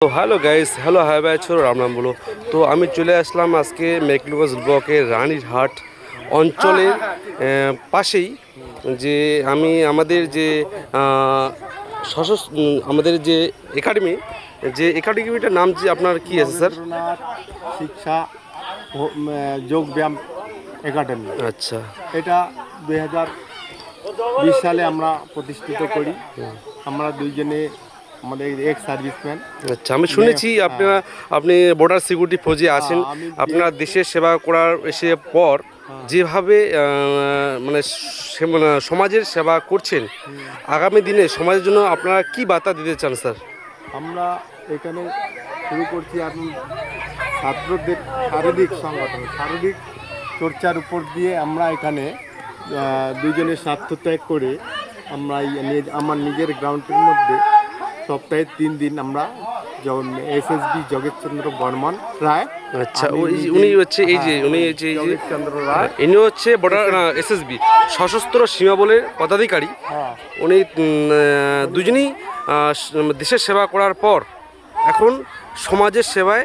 তো hello guys, hello hi ভাই, ছোট রাম রাম বলো। তো আমি চলে আসলাম আজকে মেকলগঞ্জ ব্লকের রানীরহাট অঞ্চলের পাশেই যে আমাদের যে আমাদের যে একাডেমি, যে একাডেমিটার নাম যে আপনার কি আছে স্যার? রবীন্দ্রনাথ শিক্ষা যোগ ব্যায়াম একাডেমি। আচ্ছা এটা 2020 সালে আমরা প্রতিষ্ঠিত করি। আমরা দুইজনে আমাদের এক্স সার্ভিসম্যান। আচ্ছা, আমি শুনেছি আপনি বর্ডার সিকিউরিটি ফৌজে আছেন। আমি আপনার দেশের সেবা করার এসে পর যেভাবে মানে সমাজের সেবা করছেন, আগামী দিনে সমাজের জন্য আপনারা কি বার্তা দিতে চান স্যার? আমরা এখানে শুরু করছি এখন ছাত্রদের শারীরিক সংগঠন, শারীরিক চর্চার উপর দিয়ে আমরা এখানে দুজনে স্বার্থ ত্যাগ করে আমরা আমার নিজের গ্রাউন্ডের মধ্যে সপ্তাহে 3 দিন আমরা এসএসবি জগৎচন্দ্র বর্মন রায়। আচ্ছা, উনি হচ্ছে জগৎচন্দ্র রায়, ইনি হচ্ছে বর্ডার এসএসবি সশস্ত্র সীমা বলের পদাধিকারী। উনি দুজনেই দেশের সেবা করার পর এখন সমাজের সেবায়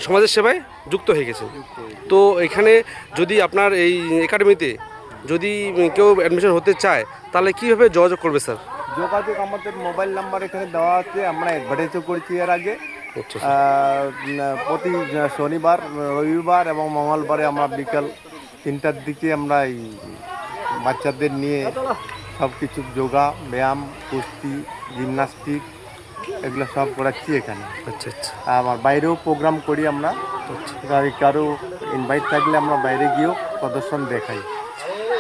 সমাজের সেবায় যুক্ত হয়ে গেছে। তো এখানে যদি আপনার এই একাডেমিতে যদি কেউ অ্যাডমিশন হতে চায় তাহলে কীভাবে যোগাযোগ করবে স্যার? যোগাযোগ আমাদের মোবাইল নাম্বার এখানে দেওয়া আছে, আমরা অ্যাডভার্টাইজও করেছি এর আগে। আচ্ছা প্রতি শনিবার, রবিবার এবং মঙ্গলবারে আমরা বিকাল 3টার দিকে আমরা এই বাচ্চাদের নিয়ে সব কিছু যোগা, ব্যায়াম, কুস্তি, জিমনাস্টিক এগুলো সব করাচ্ছি এখানে। আচ্ছা আচ্ছা আমার বাইরেও প্রোগ্রাম করি আমরা। কারো ইনভাইট থাকলে আমরা বাইরে গিয়েও প্রদর্শন দেখাই।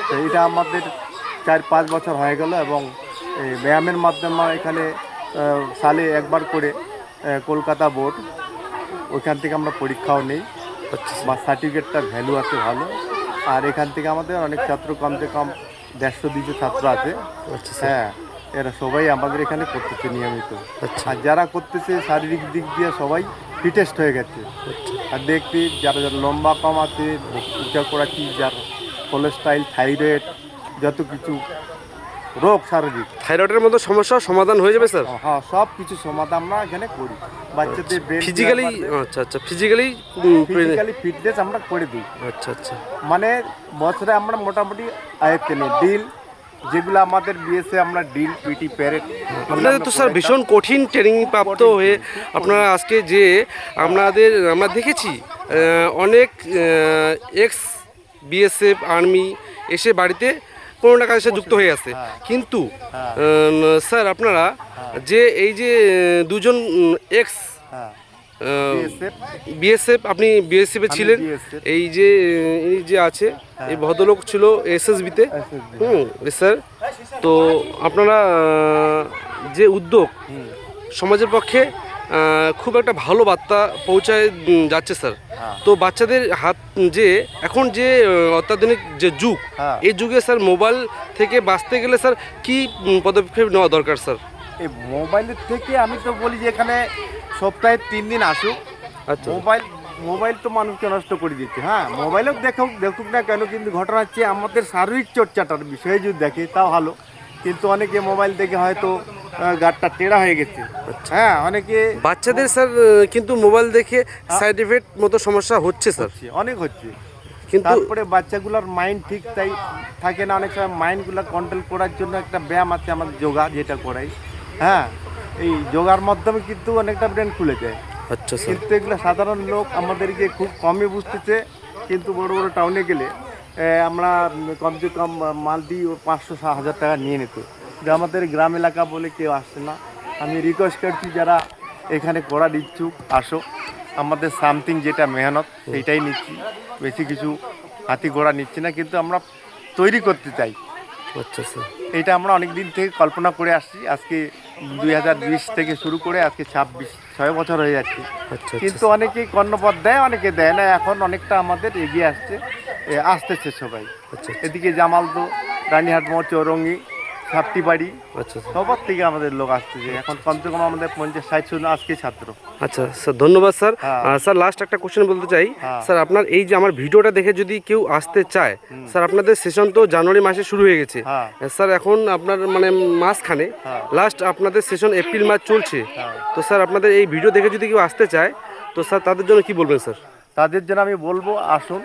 তো এটা আমাদের 4-5 বছর হয়ে গেল এবং এই ব্যায়ামের মাধ্যমে এখানে সালে একবার করে কলকাতা বোর্ড, ওইখান থেকে আমরা পরীক্ষাও নেই বা সার্টিফিকেটটার ভ্যালু আছে ভালো। আর এখান থেকে আমাদের অনেক ছাত্র, কমসে কম 150-200 ছাত্র আছে। হ্যাঁ, এরা সবাই আমাদের এখানে করতেছে নিয়মিত। আর যারা করতেছে শারীরিক দিক দিয়ে সবাই ফিটেস্ট হয়ে গেছে। আর দেখবি যারা যারা লম্বা কম আছে, উঁচা করাচ্ছি, যার কোলেস্ট্রল, থাইরয়েড, যত কিছু রোগ শারীরিক থাইরয়েডের মতো সমস্যার সমাধান হয়ে যাবে স্যার? হ্যাঁ, সব কিছু সমাধান আমরা এখানে করি। বাচ্চাদের ফিজিক্যালি ফিজিক্যালি ফিটনেস আমরা করে দিই। আচ্ছা আচ্ছা, মানে বছরে আমরা মোটামুটি আয়ত্তে নিই ডিল, যেগুলো আমাদের বিএসএ আমরা ডিল, পিটি, প্যারেড। আপনাদের তো স্যার ভীষণ কঠিন ট্রেনিং প্রাপ্ত হয়ে আপনারা আজকে যে আমরা দেখেছি অনেক এক্স বিএসএফ আর্মি এসে বাড়িতে কোনো না কাজের সাথে যুক্ত হয়ে আছে। কিন্তু স্যার আপনারা যে এই যে দুজন এক্স বিএসএফ, আপনি বিএসএফে ছিলেন, এই যে আছে এই ভদ্রলোক ছিল এসএসবিতে। স্যার, তো আপনারা যে উদ্যোগ সমাজের পক্ষে খুব একটা ভালো বার্তা পৌঁছায় যাচ্ছে স্যার। তো বাচ্চাদের হাত যে এখন যে অত্যাধুনিক যে যুগ, এই যুগে স্যার মোবাইল থেকে বাঁচতে গেলে স্যার কি পদক্ষেপ নেওয়া দরকার স্যার? এই মোবাইলের থেকে আমি তো বলি যে এখানে সপ্তাহে 3 দিন আসুক। আচ্ছা, মোবাইল তো মানুষকে নষ্ট করে দিচ্ছে। হ্যাঁ, মোবাইলেও দেখুক না কেন, কিন্তু ঘটনা হচ্ছে আমাদের শারীরিক চর্চাটার বিষয়ে যদি দেখে তাও ভালো। কিন্তু অনেকে মোবাইল দেখে হয়তো গাড়টা টেরা হয়ে গেছে। হ্যাঁ, অনেকে বাচ্চাদের স্যার কিন্তু মোবাইল দেখে সাইড এফেক্ট মতো সমস্যা হচ্ছে স্যার, অনেক হচ্ছে। কিন্তু তারপরে বাচ্চাগুলোর মাইন্ড ঠিক তাই থাকে না। অনেক সময় মাইন্ডগুলো কন্ট্রোল করার জন্য একটা ব্যায়াম আছে আমাদের, যোগা, যেটা করাই। হ্যাঁ, এই যোগার মাধ্যমে কিন্তু অনেকটা ব্রেন খুলে যায়। আচ্ছা স্যার, কিন্তু এগুলো সাধারণ লোক আমাদেরকে খুব কমই বুঝতেছে। কিন্তু বড় বড় টাউনে গেলে আমরা কমসে কম মান্থলি 500-1000 টাকা নিয়ে নিত। যে আমাদের গ্রাম এলাকা বলে কেউ আসছে না। আমি রিকোয়েস্ট করছি যারা এখানে করার ইচ্ছুক আসো। আমাদের সামথিং যেটা মেহনত সেইটাই নিচ্ছি, বেশি কিছু হাতি ঘোড়া নিচ্ছি না, কিন্তু আমরা তৈরি করতে চাই। আচ্ছা স্যার, এটা আমরা অনেক দিন থেকে কল্পনা করে আসছি। আজকে 2020 থেকে শুরু করে আজকে 6 বছর হয়ে যাচ্ছে। কিন্তু অনেকেই কর্ণপথ দেয়, অনেকে দেয় না। এখন অনেকটা আমাদের এগিয়ে আসতেছে সবাই। এদিকে জামালদো, রানীহাট মোড়, চৌরঙ্গি, সাপটি বাড়ি আচ্ছা স্যার। সবার থেকে আমাদের লোক আসতেছে এখন কমসে কম আমাদের 50-60 জন আজকে ছাত্র। আচ্ছা স্যার, ধন্যবাদ স্যার। হ্যাঁ। স্যার লাস্ট একটা কোশ্চেন বলতে চাই হ্যাঁ। স্যার, আপনার এই যে আমার ভিডিওটা দেখে যদি কেউ আসতে চায় স্যার, আপনাদের সেশন তো জানুয়ারি মাসে শুরু হয়ে গেছে হ্যাঁ। স্যার, এখন আপনার মানে মাসখানে হ্যাঁ। লাস্ট আপনাদের সেশন এপ্রিল মাস চলছে, হ্যাঁ। তো স্যার আপনাদের এই ভিডিও দেখে যদি কেউ আসতে চায় তো স্যার তাদের জন্য কি বলবেন স্যার? তাদের জন্য আমি বলবো আসুন,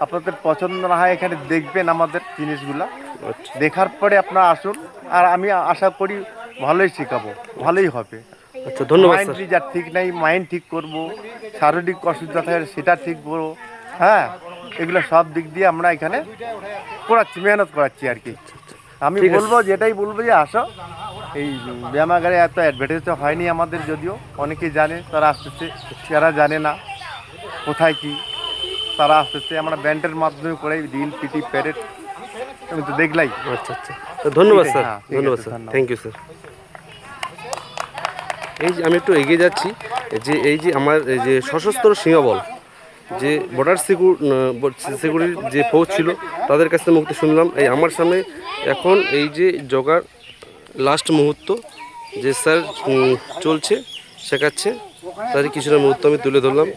আপনাদের পছন্দ না হয় এখানে দেখবেন আমাদের জিনিসগুলা, আচ্ছা দেখার পরে আপনারা আসুন, আর আমি আশা করি ভালোই শেখাবো, ভালোই হবে। আচ্ছা, ধন্যবাদ মাইন্ড স্যার। যার ঠিক নাই মাইন্ড ঠিক করব, শারীরিক অসুবিধা থাকে সেটা ঠিক করবো, হ্যাঁ এগুলো সব দিক দিয়ে আমরা এখানে করাচ্ছি, মেহনত করাচ্ছি আর কি। আমি ঠিক আছে। বলবো যেটাই বলবো যে আসো, এই ব্যায়ামাগারে এত অ্যাডভার্টাইজ তো হয়নি আমাদের, যদিও অনেকেই জানে, তারা আসতেছে, যারা জানে না কোথায় কি তারা আসতেছে, আমরা ব্যান্ডের মাধ্যমে করে ডিল পিটি প্যারেড তুমি তো দেখলাই। আচ্ছা আচ্ছা, তো ধন্যবাদ ঠিক আছে, স্যার, হ্যাঁ, ঠিক ধন্যবাদ আছে, স্যার, ধন্যবাদ। Thank you sir. এই যে আমি একটু এগিয়ে যাচ্ছি, যে এই যে আমার এই যে সশস্ত্র সিংহবল, যে বর্ডার সিকিউরিটির যে ফৌজ ছিল তাদের কাছ থেকে মুক্তি শুনলাম। এই আমার সামনে এখন এই যে জগার লাস্ট মুহূর্ত যে স্যার চলছে, শেখাচ্ছে, তারই কিছুটা মুহূর্ত আমি তুলে ধরলাম।